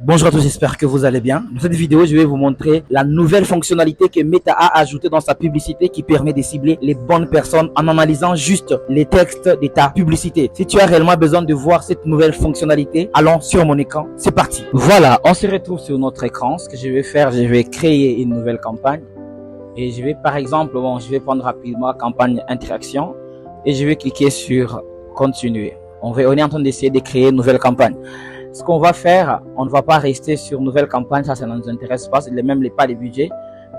Bonjour à tous, j'espère que vous allez bien. Dans cette vidéo, je vais vous montrer la nouvelle fonctionnalité que Meta a ajoutée dans sa publicité qui permet de cibler les bonnes personnes en analysant juste les textes de ta publicité. Si tu as réellement besoin de voir cette nouvelle fonctionnalité, allons sur mon écran. C'est parti. Voilà, on se retrouve sur notre écran. Ce que je vais faire, je vais créer une nouvelle campagne. Et je vais par exemple, je vais prendre rapidement campagne interaction et je vais cliquer sur continuer. On est en train d'essayer de créer une nouvelle campagne. Ce qu'on va faire, on ne va pas rester sur nouvelle campagne, ça ne nous intéresse pas, c'est même pas les budgets.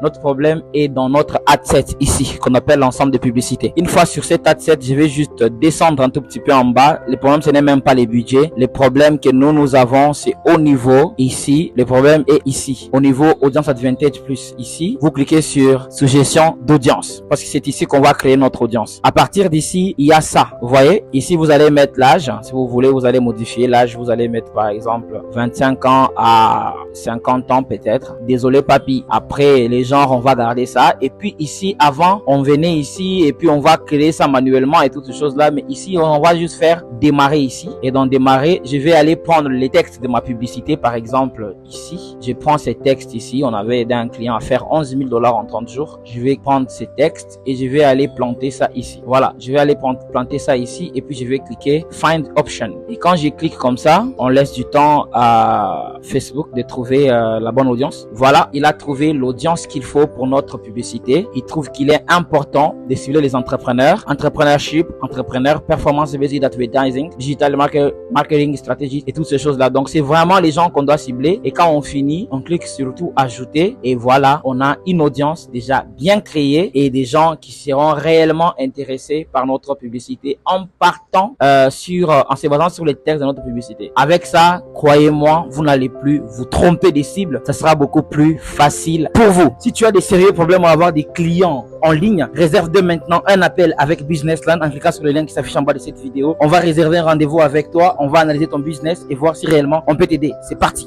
Notre problème est dans notre ad set ici, qu'on appelle l'ensemble de publicités. Une fois sur cet ad set, je vais juste descendre un tout petit peu en bas. Le problème, ce n'est même pas les budgets. Le problème que nous avons, c'est au niveau ici. Le problème est ici. Au niveau audience advantage plus ici, vous cliquez sur suggestion d'audience. Parce que c'est ici qu'on va créer notre audience. À partir d'ici, il y a ça. Vous voyez, ici, vous allez mettre l'âge. Si vous voulez, vous allez modifier l'âge. Vous allez mettre, par exemple, 25 ans à 50 ans peut-être. Désolé, papy. Après, les gens, on va garder ça. Et puis ici, avant, on venait ici et puis on va créer ça manuellement et toutes ces choses-là. Mais ici, on va juste faire démarrer ici. Et dans démarrer, je vais aller prendre les textes de ma publicité. Par exemple, ici, je prends ces textes ici. On avait aidé un client à faire 11 000 $ en 30 jours. Je vais prendre ces textes et je vais aller planter ça ici. Voilà, je vais aller planter ça ici et puis je vais cliquer Find Option. Et quand je clique comme ça, on laisse du temps à Facebook de trouver la bonne audience. Voilà, il a trouvé l'audience qu'il faut pour notre publicité. Il trouve qu'il est important de cibler les entrepreneurs, entrepreneurship, entrepreneurs, performance-based advertising, digital marketing stratégie et toutes ces choses-là. Donc, c'est vraiment les gens qu'on doit cibler. Et quand on finit, on clique sur tout ajouter et voilà, on a une audience déjà bien créée et des gens qui seront réellement intéressés par notre publicité en partant en se basant sur les textes de notre publicité. Avec ça, croyez-moi, vous n'allez plus vous tromper des cibles. Ça sera beaucoup plus facile pour vous. Si tu as des sérieux problèmes à avoir des clients en ligne, réserve dès maintenant un appel avec Businessland en cliquant sur le lien qui s'affiche en bas de cette vidéo. On va réserver un rendez-vous avec toi, on va analyser ton business et voir si réellement on peut t'aider. C'est parti.